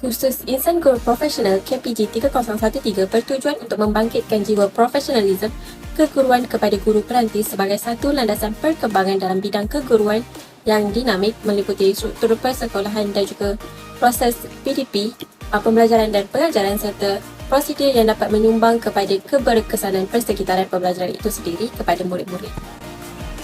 Kursus Insan Guru Profesional KPG 3013 bertujuan untuk membangkitkan jiwa profesionalisme keguruan kepada guru perantis sebagai satu landasan perkembangan dalam bidang keguruan yang dinamik meliputi struktur persekolahan dan juga proses PDP, pembelajaran dan pengajaran serta prosedur yang dapat menyumbang kepada keberkesanan persekitaran pembelajaran itu sendiri kepada murid-murid.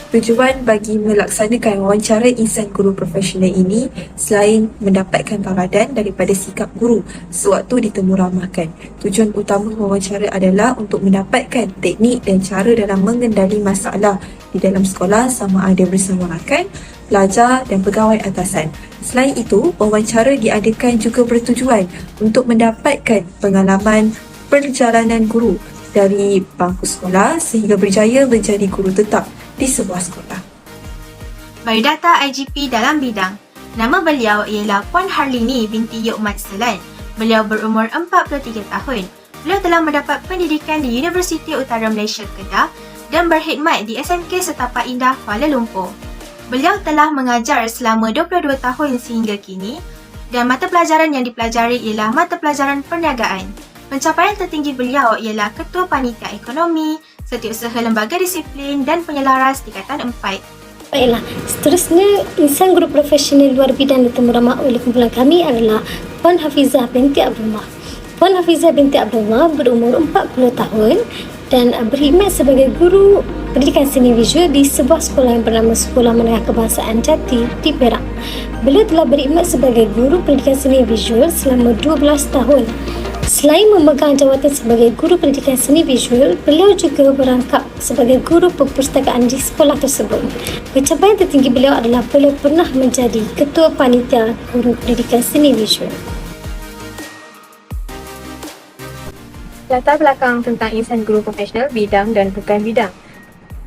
Tujuan bagi melaksanakan wawancara insan guru profesional ini selain mendapatkan tauladan daripada sikap guru sewaktu ditemu ramahkan. Tujuan utama wawancara adalah untuk mendapatkan teknik dan cara dalam mengendali masalah di dalam sekolah sama ada bersama rakan, pelajar dan pegawai atasan. Selain itu, wawancara diadakan juga bertujuan untuk mendapatkan pengalaman perjalanan guru dari bangku sekolah sehingga berjaya menjadi guru tetap di sebuah sekolah. Biodata IGP dalam bidang. Nama beliau ialah Puan Harlini binti Yukmat Selan. Beliau berumur 43 tahun. Beliau telah mendapat pendidikan di Universiti Utara Malaysia Kedah dan berkhidmat di SMK Setapak Indah Kuala Lumpur. Beliau telah mengajar selama 22 tahun sehingga kini dan mata pelajaran yang dipelajari ialah mata pelajaran perniagaan. Pencapaian tertinggi beliau ialah Ketua Panitia Ekonomi, Setiausaha Lembaga Disiplin dan Penyelaras tingkatan 4. Baiklah, seterusnya insan guru profesional luar bidang ditemu ramah oleh kumpulan kami adalah Puan Hafizah binti Abdullah. Puan Hafizah binti Abdullah berumur 40 tahun dan berkhidmat sebagai guru pendidikan seni visual di sebuah sekolah yang bernama Sekolah Menengah Kebangsaan Jati di Perak. Beliau telah berkhidmat sebagai guru pendidikan seni visual selama 12 tahun. Selain memegang jawatan sebagai guru pendidikan seni visual, beliau juga berangkap sebagai guru perpustakaan di sekolah tersebut. Pencapaian tertinggi beliau adalah beliau pernah menjadi Ketua Panitia Guru Pendidikan Seni Visual. Latar belakang tentang insan guru profesional bidang dan bukan bidang.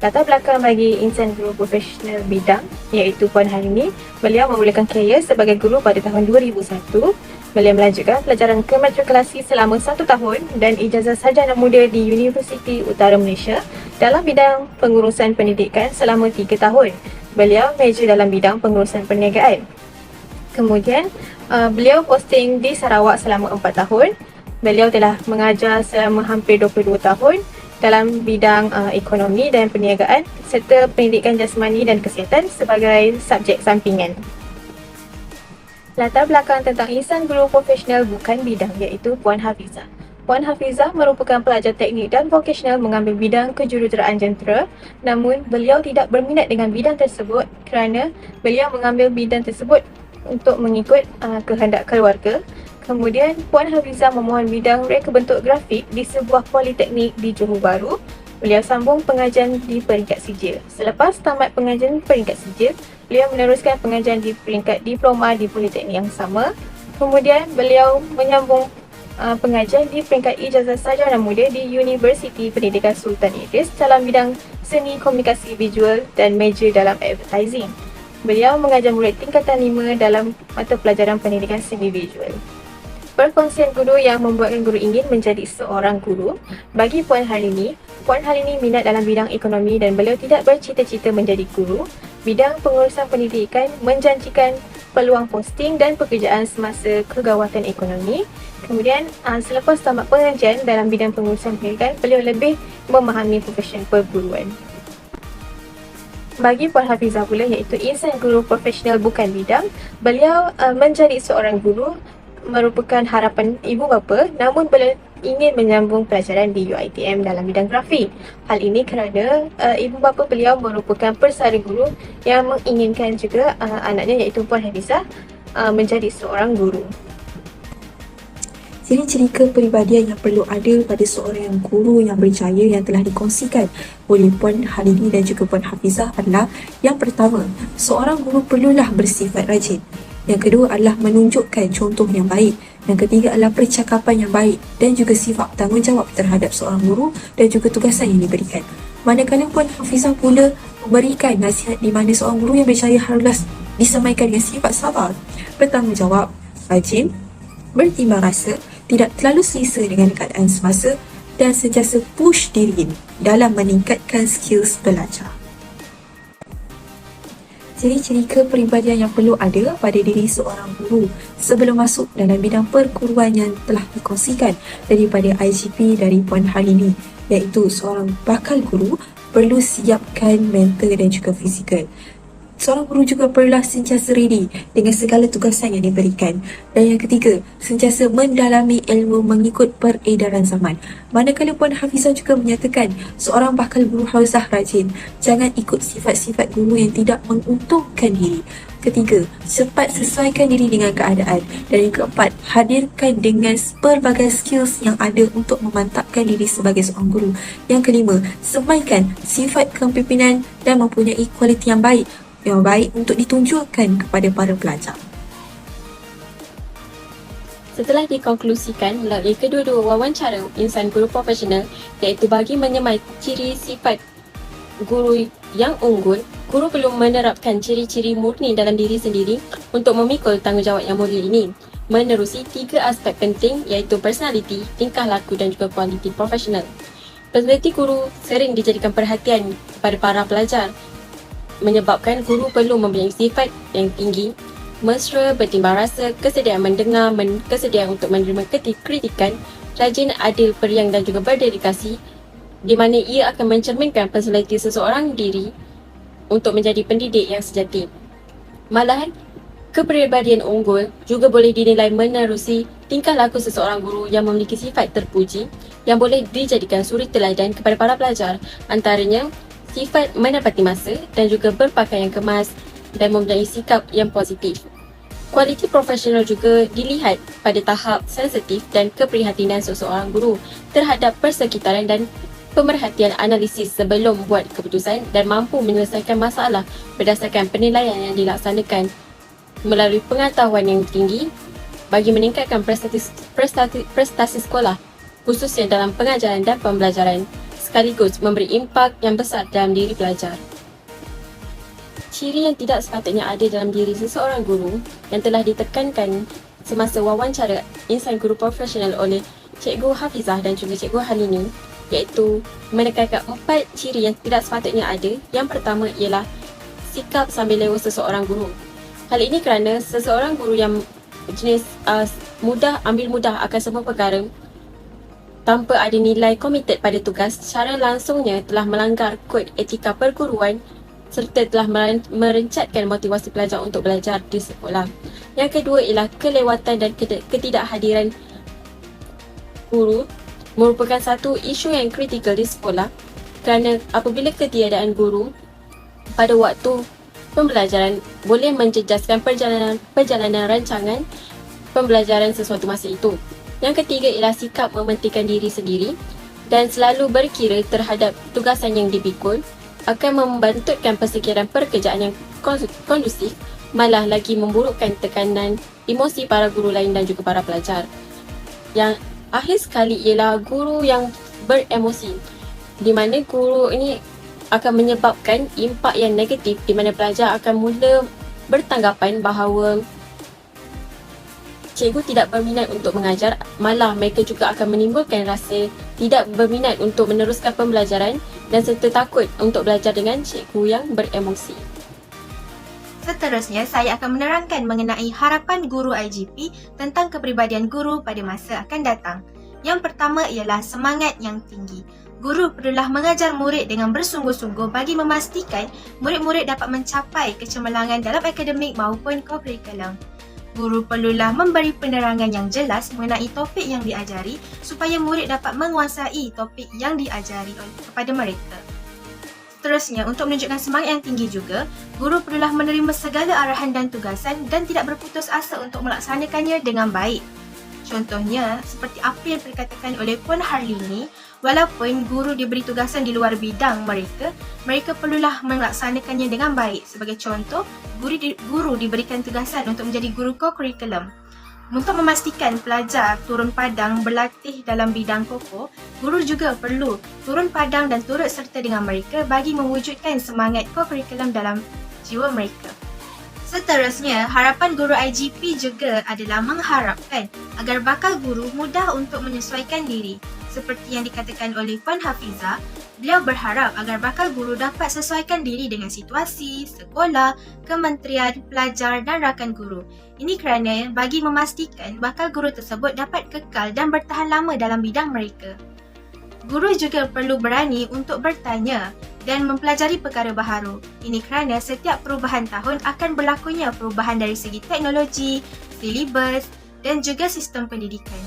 Latar belakang bagi insan guru profesional bidang iaitu Puan Harlini. Beliau memulakan kerjaya sebagai guru pada tahun 2001. Beliau melanjutkan pelajaran kematrikulasi selama 1 tahun dan ijazah sarjana muda di Universiti Utara Malaysia dalam bidang pengurusan pendidikan selama 3 tahun. Beliau major dalam bidang pengurusan perniagaan. Kemudian, beliau posting di Sarawak selama 4 tahun. Beliau telah mengajar selama hampir 22 tahun dalam bidang ekonomi dan perniagaan serta pendidikan jasmani dan kesihatan sebagai subjek sampingan. Latar belakang tentang insan guru profesional bukan bidang iaitu Puan Hafizah. Puan Hafizah merupakan pelajar teknik dan vokasional mengambil bidang kejuruteraan jentera, namun beliau tidak berminat dengan bidang tersebut kerana beliau mengambil bidang tersebut untuk mengikut kehendak keluarga. Kemudian Puan Hafizah memohon bidang reka bentuk grafik di sebuah politeknik di Johor Bahru. Beliau sambung pengajian di peringkat sijil. Selepas tamat pengajian peringkat sijil, beliau meneruskan pengajian di peringkat diploma di politeknik yang sama. Kemudian beliau menyambung pengajian di peringkat ijazah sarjana muda di Universiti Pendidikan Sultan Idris dalam bidang seni komunikasi visual dan major dalam advertising. Beliau mengajar murid tingkatan 5 dalam mata pelajaran pendidikan seni visual. Perkongsian guru yang membuatkan guru ingin menjadi seorang guru. Bagi Puan Harlini minat dalam bidang ekonomi dan beliau tidak bercita-cita menjadi guru. Bidang pengurusan pendidikan menjanjikan peluang posting dan pekerjaan semasa kegawatan ekonomi. Kemudian selepas tamat pengajian dalam bidang pengurusan pendidikan, beliau lebih memahami profesion perguruan. Bagi Puan Hafizah pula iaitu insan guru profesional bukan bidang, beliau menjadi seorang guru merupakan harapan ibu bapa, namun beliau ingin menyambung pelajaran di UiTM dalam bidang grafik. Hal ini kerana ibu bapa beliau merupakan persara guru yang menginginkan juga anaknya iaitu Puan Hafizah menjadi seorang guru. Ciri-ciri kepribadian yang perlu ada pada seorang guru yang berjaya yang telah dikongsikan oleh Puan Harlini dan juga Puan Hafizah adalah yang pertama, seorang guru perlulah bersifat rajin. Yang kedua adalah menunjukkan contoh yang baik. Yang ketiga adalah percakapan yang baik dan juga sifat tanggungjawab terhadap seorang guru dan juga tugasan yang diberikan. Manakala Puan Hafizah pula memberikan nasihat di mana seorang guru yang berjaya harus disemaikan dengan sifat sabar, bertanggungjawab, rajin, bertimbang rasa, tidak terlalu selesa dengan keadaan semasa dan sentiasa push diri dalam meningkatkan skills belajar. Ciri-ciri kepribadian yang perlu ada pada diri seorang guru sebelum masuk dalam bidang perguruan yang telah dikongsikan daripada IGP dari Puan Halini, iaitu seorang bakal guru perlu siapkan mental dan juga fizikal. Seorang guru juga perlulah sentiasa ready dengan segala tugasan yang diberikan. Dan yang ketiga, sentiasa mendalami ilmu mengikut peredaran zaman. Manakala Puan Hafizah juga menyatakan seorang bakal guru haruslah rajin. Jangan ikut sifat-sifat guru yang tidak menguntungkan diri. Ketiga, cepat sesuaikan diri dengan keadaan. Dan yang keempat, hadirkan dengan pelbagai skills yang ada untuk memantapkan diri sebagai seorang guru. Yang kelima, semaikan sifat kepimpinan dan mempunyai kualiti yang baik untuk ditunjukkan kepada para pelajar. Setelah dikonklusikan melalui kedua-dua wawancara insan guru profesional, iaitu bagi menyemai ciri sifat guru yang unggul, guru perlu menerapkan ciri-ciri murni dalam diri sendiri untuk memikul tanggungjawab yang mulia ini. Menerusi 3 aspek penting iaitu personality, tingkah laku dan juga kualiti profesional. Personality guru sering dijadikan perhatian kepada para pelajar, menyebabkan guru perlu mempunyai sifat yang tinggi, mesra, bertimbang rasa, kesediaan mendengar, kesediaan untuk menerima kritikan, rajin, adil, periang dan juga berdedikasi, di mana ia akan mencerminkan personaliti seseorang diri untuk menjadi pendidik yang sejati. Malahan, kepribadian unggul juga boleh dinilai menerusi tingkah laku seseorang guru yang memiliki sifat terpuji yang boleh dijadikan suri teladan kepada para pelajar, antaranya sifat menepati masa dan juga berpakaian kemas dan mempunyai sikap yang positif. Kualiti profesional juga dilihat pada tahap sensitif dan keprihatinan seseorang guru terhadap persekitaran dan pemerhatian analisis sebelum membuat keputusan dan mampu menyelesaikan masalah berdasarkan penilaian yang dilaksanakan melalui pengetahuan yang tinggi bagi meningkatkan prestasi sekolah, khususnya dalam pengajaran dan pembelajaran, sekaligus memberi impak yang besar dalam diri pelajar. Ciri yang tidak sepatutnya ada dalam diri seseorang guru yang telah ditekankan semasa wawancara insan guru profesional oleh Cikgu Hafizah dan juga Cikgu Halini, iaitu menekankan 4 ciri yang tidak sepatutnya ada. Yang pertama ialah sikap sambil lewa seseorang guru. Hal ini kerana seseorang guru yang jenis ambil mudah akan semua perkara tanpa ada nilai komited pada tugas, secara langsungnya telah melanggar kod etika perguruan serta telah merencatkan motivasi pelajar untuk belajar di sekolah. Yang kedua ialah kelewatan dan ketidakhadiran guru merupakan satu isu yang kritikal di sekolah kerana apabila ketiadaan guru pada waktu pembelajaran boleh menjejaskan perjalanan rancangan pembelajaran sesuatu masa itu. Yang ketiga ialah sikap mementingkan diri sendiri dan selalu berkira terhadap tugasan yang dipikul akan membantutkan persekitaran pekerjaan yang kondusif, malah lagi memburukkan tekanan emosi para guru lain dan juga para pelajar. Yang akhir sekali ialah guru yang beremosi, di mana guru ini akan menyebabkan impak yang negatif di mana pelajar akan mula bertanggapan bahawa cikgu tidak berminat untuk mengajar, malah mereka juga akan menimbulkan rasa tidak berminat untuk meneruskan pembelajaran dan serta takut untuk belajar dengan cikgu yang beremosi. Seterusnya, saya akan menerangkan mengenai harapan guru IGP tentang kepribadian guru pada masa akan datang. Yang pertama ialah semangat yang tinggi. Guru perlulah mengajar murid dengan bersungguh-sungguh bagi memastikan murid-murid dapat mencapai kecemerlangan dalam akademik maupun kokurikulum. Guru perlulah memberi penerangan yang jelas mengenai topik yang diajari supaya murid dapat menguasai topik yang diajari kepada mereka. Seterusnya, untuk menunjukkan semangat yang tinggi juga, guru perlulah menerima segala arahan dan tugasan dan tidak berputus asa untuk melaksanakannya dengan baik. Contohnya, seperti apa yang dikatakan oleh Puan Harlini, walaupun guru diberi tugasan di luar bidang mereka perlulah melaksanakannya dengan baik. Sebagai contoh, guru diberikan tugasan untuk menjadi guru kokurikulum. Untuk memastikan pelajar turun padang berlatih dalam bidang koko, guru juga perlu turun padang dan turut serta dengan mereka bagi mewujudkan semangat kokurikulum dalam jiwa mereka. Seterusnya, harapan guru IGP juga adalah mengharapkan agar bakal guru mudah untuk menyesuaikan diri. Seperti yang dikatakan oleh Puan Hafizah, Beliau berharap agar bakal guru dapat sesuaikan diri dengan situasi, sekolah, kementerian, pelajar dan rakan guru. Ini kerana bagi memastikan bakal guru tersebut dapat kekal dan bertahan lama dalam bidang mereka. Guru juga perlu berani untuk bertanya dan mempelajari perkara baharu. Ini kerana setiap perubahan tahun akan berlakunya perubahan dari segi teknologi, silibus dan juga sistem pendidikan.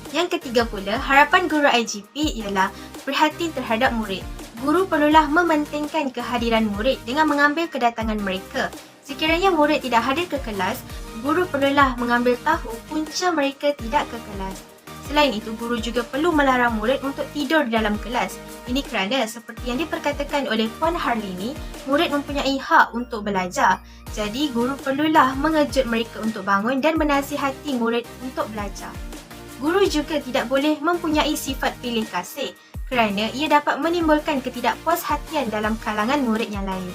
Yang ketiga pula, harapan guru IGP ialah perhatian terhadap murid. Guru perlulah mementingkan kehadiran murid dengan mengambil kedatangan mereka. Sekiranya murid tidak hadir ke kelas, guru perlulah mengambil tahu punca mereka tidak ke kelas. Selain itu, guru juga perlu melarang murid untuk tidur di dalam kelas. Ini kerana seperti yang diperkatakan oleh Puan Harlini, murid mempunyai hak untuk belajar. Jadi, guru perlulah mengejut mereka untuk bangun dan menasihati murid untuk belajar. Guru juga tidak boleh mempunyai sifat pilih kasih kerana ia dapat menimbulkan ketidakpuashatian dalam kalangan murid yang lain.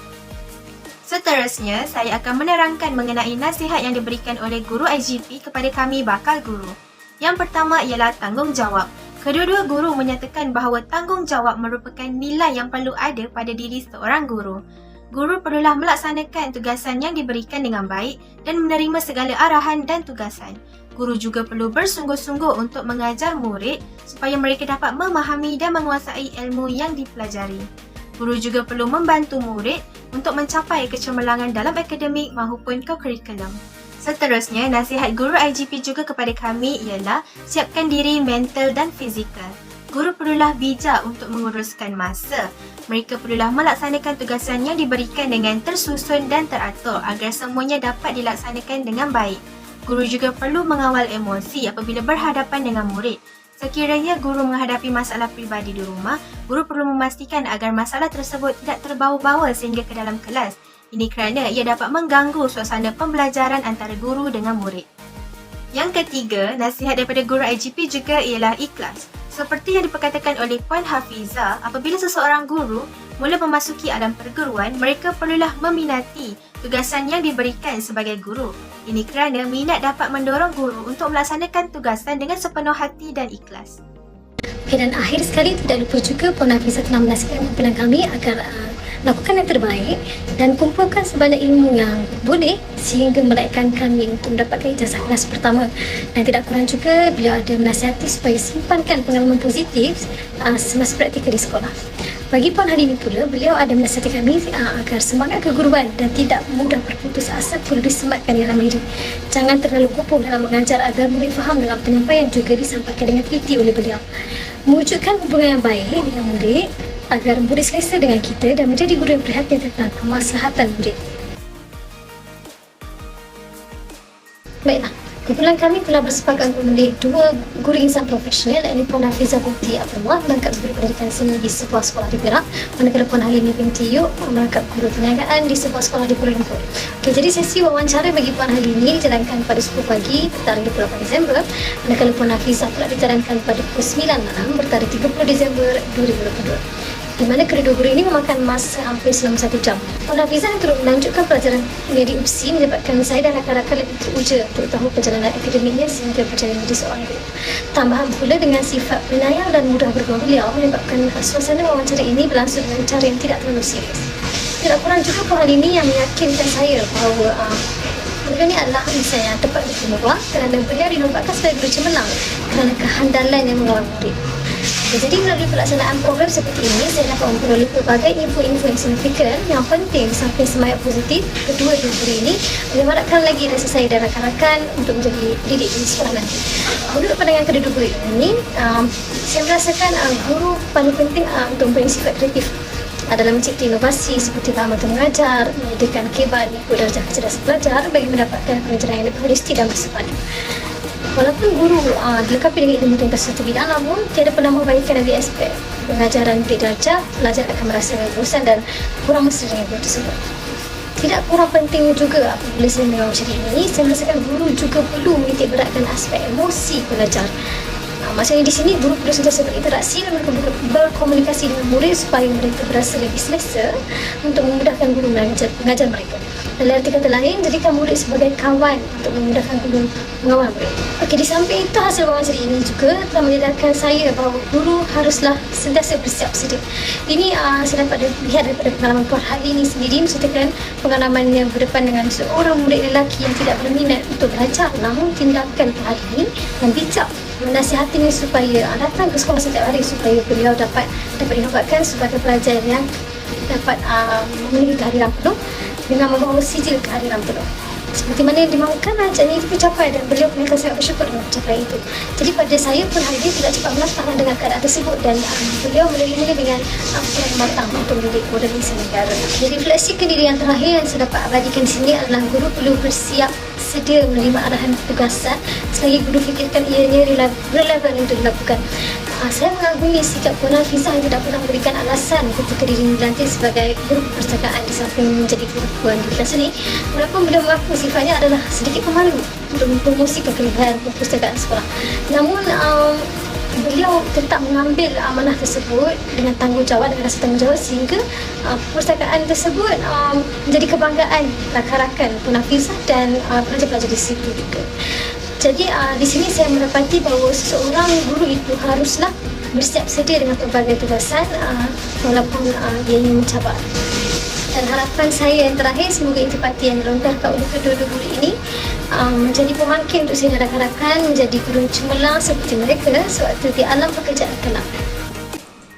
Seterusnya, saya akan menerangkan mengenai nasihat yang diberikan oleh guru IGP kepada kami bakal guru. Yang pertama ialah tanggungjawab. Kedua-dua guru menyatakan bahawa tanggungjawab merupakan nilai yang perlu ada pada diri seorang guru. Guru perlulah melaksanakan tugasan yang diberikan dengan baik dan menerima segala arahan dan tugasan. Guru juga perlu bersungguh-sungguh untuk mengajar murid supaya mereka dapat memahami dan menguasai ilmu yang dipelajari. Guru juga perlu membantu murid untuk mencapai kecemerlangan dalam akademik maupun kurikulum. Seterusnya, nasihat guru IGP juga kepada kami ialah siapkan diri mental dan fizikal. Guru perlulah bijak untuk menguruskan masa. Mereka perlulah melaksanakan tugasan yang diberikan dengan tersusun dan teratur agar semuanya dapat dilaksanakan dengan baik. Guru juga perlu mengawal emosi apabila berhadapan dengan murid. Sekiranya guru menghadapi masalah peribadi di rumah, guru perlu memastikan agar masalah tersebut tidak terbawa-bawa sehingga ke dalam kelas. Ini kerana ia dapat mengganggu suasana pembelajaran antara guru dengan murid. Yang ketiga, nasihat daripada guru IGP juga ialah ikhlas. Seperti yang diperkatakan oleh Puan Hafizah, apabila seseorang guru mula memasuki alam perguruan, mereka perlulah meminati tugasan yang diberikan sebagai guru. Ini kerana minat dapat mendorong guru untuk melaksanakan tugasan dengan sepenuh hati dan ikhlas. Okay, dan akhir sekali tidak lupa juga Puan Hafizah telah menasihatkan pimpinan kami agar lakukan yang terbaik dan kumpulkan sebanyak ilmu yang boleh sehingga melayakan kami untuk mendapatkan ijazah kelas pertama. Dan tidak kurang juga beliau ada menasihati supaya simpankan pengalaman positif semasa praktikal di sekolah. Bagi Puan Harlini pula, beliau ada menasihati kami agar semangat keguruan dan tidak mudah berputus asa perlu disematkan dalam diri. Jangan terlalu kukuh dalam mengajar agar murid faham dalam penyampaian juga disampaikan dengan teliti oleh beliau. Mewujudkan hubungan yang baik dengan murid agar murid selesa dengan kita dan menjadi guru yang perhatian tentang kemaslahatan murid. Baiklah, kumpulan kami telah bersepakat untuk memilih dua guru insan profesional, iaitu Puan Hafizah binti Abdullah merangkap guru pendidikan seni di sebuah sekolah di Perak, manakala Puan Harlini binti Yuk merangkap guru perniagaan di sebuah sekolah di Kuala Lumpur. Okey, jadi sesi wawancara bagi Puan Harlini dijalankan pada 10 pagi bertarikh 28 Disember, manakala Puan Hafizah pula dijalankan pada pukul 9 malam bertarikh 30 Disember 2022. Di mana kedua guru ini memakan masa hampir selama 1 jam. Puan Hafizah yang turut melanjutkan pelajaran di UPSI menyebabkan saya dan rakan-rakan lebih teruja terutama perjalanan akademiknya sehingga berjaya menjadi seorang guru. Tambahan pula dengan sifat penyayang dan mudah bergaul beliau menyebabkan suasana wawancara ini berlangsung dengan cara yang tidak terlalu serius. Tidak kurang juga Puan Harlini yang meyakinkan saya bahawa beliau ini adalah insan yang tepat diterima kerana beliau dinobatkan sebagai guru cemerlang kerana kehandalan yang mengawal murid. Jadi melalui pelaksanaan program seperti ini, saya dapat memperoleh pelbagai info-info yang signifikan yang penting di samping semangat positif kedua guru ini menyemarakkan lagi rasa saya dan rakan-rakan untuk menjadi pendidik di sekolah nanti. Menurut pandangan kedua guru ini, saya merasakan guru paling penting untuk mempunyai sifat kreatif adalah mencipta inovasi seperti bahan bantu mengajar, menyediakan kebat mengikut darjah kecerdasan pelajar bagi mendapatkan pengajaran yang lebih holistik dan bersepadan. Walaupun guru dilengkapi dengan ilmu tentang satu bidang, namun tiada pernah mengabaikan dari aspek pengajaran di darjah, pelajar akan merasa bosan dan kurang mesra dengan guru tersebut. Tidak kurang penting juga apabila saya mengajar ini, saya merasakan guru juga perlu menitik beratkan aspek emosi pelajar. Maksudnya di sini guru perlu sentiasa berinteraksi dan berkomunikasi dengan murid supaya mereka berasa lebih selesa untuk memudahkan guru mengajar mereka. Dalam arti kata lain, jadikan murid sebagai kawan untuk memudahkan guru mengawal murid. Okey, di samping itu, hasil wawancara ini juga telah menyadarkan saya bahawa guru haruslah sentiasa bersiap sedia. Ini saya dapat lihat daripada pengalaman Puan Harlini sendiri, menceritakan pengalamannya berdepan dengan seorang murid lelaki yang tidak berminat untuk belajar. Namun tindakan Puan Harlini yang bijak menasihatinya supaya datang ke sekolah setiap hari supaya beliau dapat dinobatkan sebagai pelajar yang dapat memenuhi kehadiran penuh dengan membawa sijil kehadiran penuh. Seperti mana yang dimahukan, ajaknya itu tercapai dan beliau pun akan sangat bersyukur dengan pencapaian itu. Jadi pada saya pun hari ini tidak cepat menentang dengan keadaan tersebut dan beliau menerimanya dengan yang matang untuk mendidik modernisasi negara. Jadi refleksi diri yang terakhir yang saya dapat abadikan di sini adalah guru perlu bersiap sedia menerima arahan tugasan selagi guru fikirkan ianya relevan untuk dilakukan. Saya mengagumi sikap Puan Hafizah yang tidak pernah memberikan alasan ketika dirinya dilantik sebagai guru perpustakaan di samping menjadi guru Puan di kelas ini. Walaupun beliau mengaku sifatnya adalah sedikit pemalu untuk mempromosikan kelebihan perpustakaan sekolah. Namun beliau tetap mengambil amanah tersebut dengan tanggungjawab, dengan rasa tanggungjawab sehingga perpustakaan tersebut menjadi kebanggaan rakan-rakan Puan Hafizah dan pelajar-pelajar di situ juga. Jadi di sini saya mendapati bahawa seseorang guru itu haruslah bersiap sedia dengan pelbagai tugasan walaupun ianya mencabar. Dan harapan saya yang terakhir, semoga intipati yang dilontarkan oleh kedua-dua guru ini menjadi pemangkin untuk saya dan rakan-rakan menjadi guru cemerlang seperti mereka sewaktu di alam pekerjaan kelak.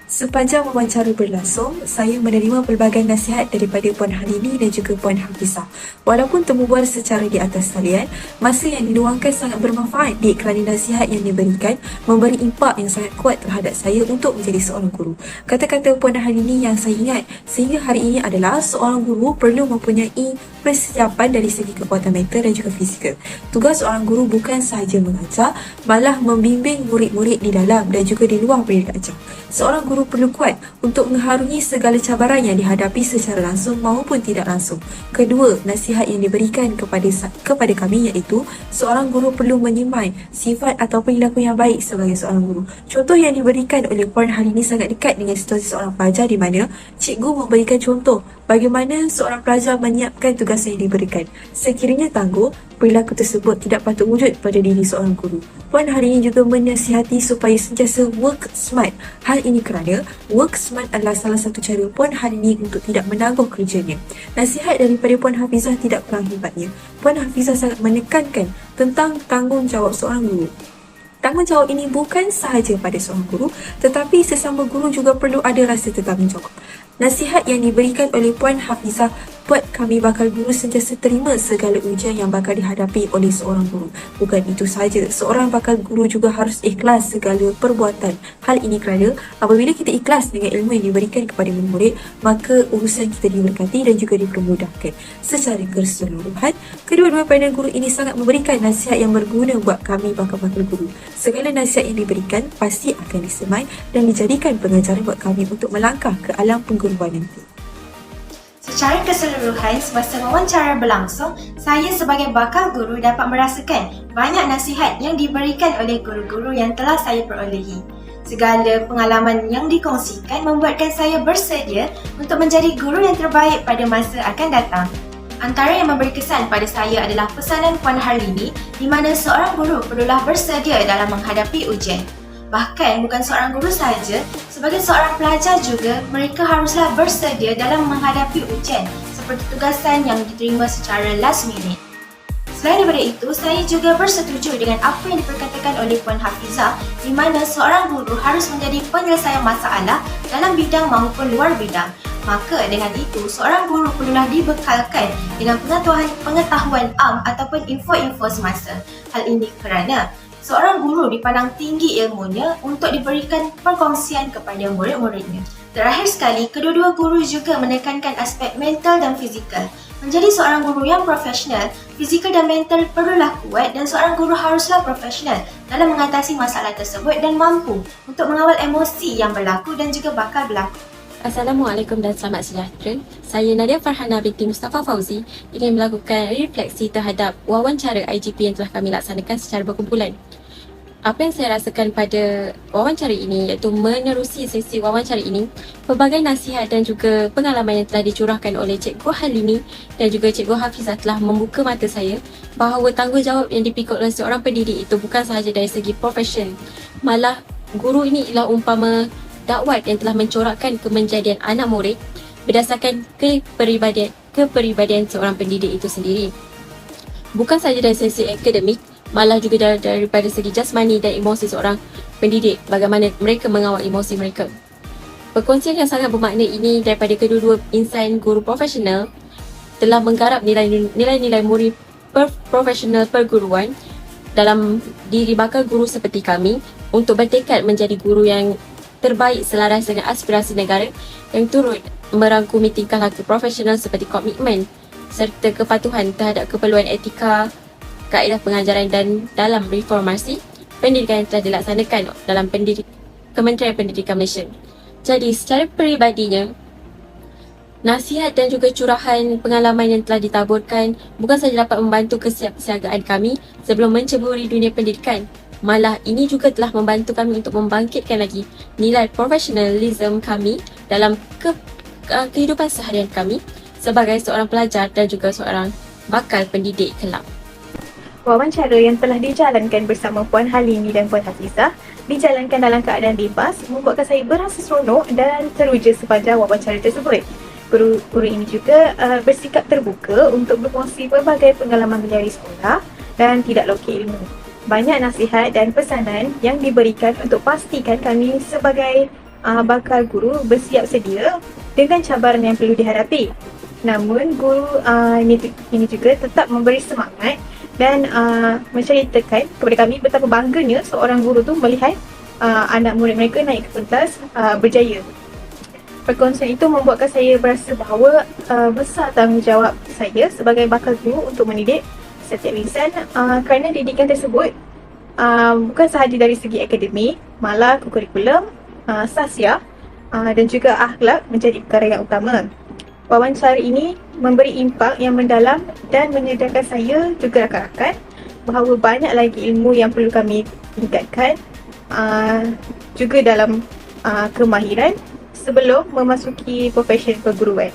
Sepanjang wawancara berlangsung, saya menerima pelbagai nasihat daripada Puan Harlini dan juga Puan Hafizah. Walaupun temu bual secara di atas talian, masa yang diluangkan sangat bermanfaat kerana nasihat yang diberikan memberi impak yang sangat kuat terhadap saya untuk menjadi seorang guru. Kata-kata Puan Harlini yang saya ingat sehingga hari ini adalah seorang guru perlu mempunyai persiapan dari segi kekuatan mental dan juga fizikal. Tugas seorang guru bukan sahaja mengajar, malah membimbing murid-murid di dalam dan juga di luar pendidikan ajar. Seorang guru perlu kuat untuk mengharungi segala cabaran yang dihadapi secara langsung maupun tidak langsung. Kedua, nasihat yang diberikan kepada kami iaitu seorang guru perlu menyimpan sifat atau perilaku yang baik sebagai seorang guru. Contoh yang diberikan oleh Puan Harlini sangat dekat dengan situasi seorang pelajar di mana cikgu memberikan contoh bagaimana seorang pelajar menyiapkan tugas yang diberikan. Sekiranya tangguh, perilaku tersebut tidak patut wujud pada diri seorang guru. Puan Harlini juga menasihati supaya sentiasa work smart. Hal ini kerana work smart adalah salah satu cara Puan Harlini untuk tidak menangguh kerjanya. Nasihat daripada Puan Hafizah tidak kurang hebatnya. Puan Hafizah sangat menekankan tentang tanggungjawab seorang guru. Tanggungjawab ini bukan sahaja pada seorang guru, tetapi sesama guru juga perlu ada rasa bertanggungjawab. Nasihat yang diberikan oleh Puan Hafizah buat kami bakal guru sentiasa terima segala ujian yang bakal dihadapi oleh seorang guru. Bukan itu sahaja, seorang bakal guru juga harus ikhlas segala perbuatan. Hal ini kerana apabila kita ikhlas dengan ilmu yang diberikan kepada murid, maka urusan kita diberkati dan juga dipermudahkan. Secara keseluruhan, kedua-dua panel guru ini sangat memberikan nasihat yang berguna buat kami bakal-bakal guru. Segala nasihat yang diberikan pasti akan disemai dan dijadikan pengajaran buat kami untuk melangkah ke alam pengguruan nanti. Secara keseluruhan, semasa wawancara berlangsung, saya sebagai bakal guru dapat merasakan banyak nasihat yang diberikan oleh guru-guru yang telah saya perolehi. Segala pengalaman yang dikongsikan membuatkan saya bersedia untuk menjadi guru yang terbaik pada masa akan datang. Antara yang memberi kesan pada saya adalah pesanan Puan Harlini di mana seorang guru perlulah bersedia dalam menghadapi ujian. Bahkan bukan seorang guru sahaja, sebagai seorang pelajar juga mereka haruslah bersedia dalam menghadapi ujian seperti tugasan yang diterima secara last minute. Selain daripada itu, saya juga bersetuju dengan apa yang diperkatakan oleh Puan Hafizah di mana seorang guru harus menjadi penyelesaian masalah dalam bidang maupun luar bidang. Maka dengan itu, seorang guru perlulah dibekalkan dengan pengetahuan ataupun info-info semasa. Hal ini kerana seorang guru dipandang tinggi ilmunya untuk diberikan perkongsian kepada murid-muridnya. Terakhir sekali, kedua-dua guru juga menekankan aspek mental dan fizikal. Menjadi seorang guru yang profesional, fizikal dan mental perlulah kuat dan seorang guru haruslah profesional dalam mengatasi masalah tersebut dan mampu untuk mengawal emosi yang berlaku dan juga bakal berlaku. Assalamualaikum dan selamat sejahtera. Saya Nadia Farhana binti Mustafa Fauzi ingin melakukan refleksi terhadap wawancara IGP yang telah kami laksanakan secara berkumpulan. Apa yang saya rasakan pada wawancara ini iaitu menerusi sesi wawancara ini, pelbagai nasihat dan juga pengalaman yang telah dicurahkan oleh Cikgu Halini dan juga Cikgu Hafizah telah membuka mata saya bahawa tanggungjawab yang dipikul oleh seorang pendidik itu bukan sahaja dari segi profesion, malah guru ini ialah umpama dakwat yang telah mencorakkan kemenjadian anak murid berdasarkan kepribadian seorang pendidik itu sendiri. Bukan sahaja dari segi akademik, malah juga daripada segi jasmani dan emosi seorang pendidik, bagaimana mereka mengawal emosi mereka. Perkongsian yang sangat bermakna ini daripada kedua-dua insan guru profesional telah menggarap nilai-nilai murid profesional perguruan dalam diri bakal guru seperti kami untuk bertekad menjadi guru yang terbaik selaras dengan aspirasi negara yang turut merangkumi tingkah laku profesional seperti komitmen serta kepatuhan terhadap keperluan etika, kaedah pengajaran dan dalam reformasi pendidikan yang telah dilaksanakan dalam Kementerian Pendidikan Malaysia. Jadi secara peribadinya, nasihat dan juga curahan pengalaman yang telah ditaburkan bukan sahaja dapat membantu kesiapsiagaan kami sebelum menceburi dunia pendidikan, malah ini juga telah membantu kami untuk membangkitkan lagi nilai profesionalisme kami dalam kehidupan seharian kami sebagai seorang pelajar dan juga seorang bakal pendidik kelak. Wawancara yang telah dijalankan bersama Puan Halini dan Puan Hafizah dijalankan dalam keadaan bebas membuatkan saya berasa seronok dan teruja sepanjang wawancara tersebut. Guru ini juga bersikap terbuka untuk berkongsi pelbagai pengalaman beliau di sekolah dan tidak loki ilmu. Banyak nasihat dan pesanan yang diberikan untuk pastikan kami sebagai bakal guru bersiap sedia dengan cabaran yang perlu dihadapi. Namun guru ini juga tetap memberi semangat dan menceritakan kepada kami betapa bangganya seorang guru tu melihat anak murid mereka naik ke pentas berjaya. Perkongsian itu membuatkan saya berasa bahawa besar tanggungjawab saya sebagai bakal guru untuk mendidik setiap insan kerana didikan tersebut bukan sahaja dari segi akademik, malah kurikulum, sasiah dan juga akhlak menjadi perkara yang utama. Wawancara ini memberi impak yang mendalam dan menyedarkan saya juga rakan-rakan bahawa banyak lagi ilmu yang perlu kami tingkatkan juga dalam kemahiran sebelum memasuki profesi perguruan.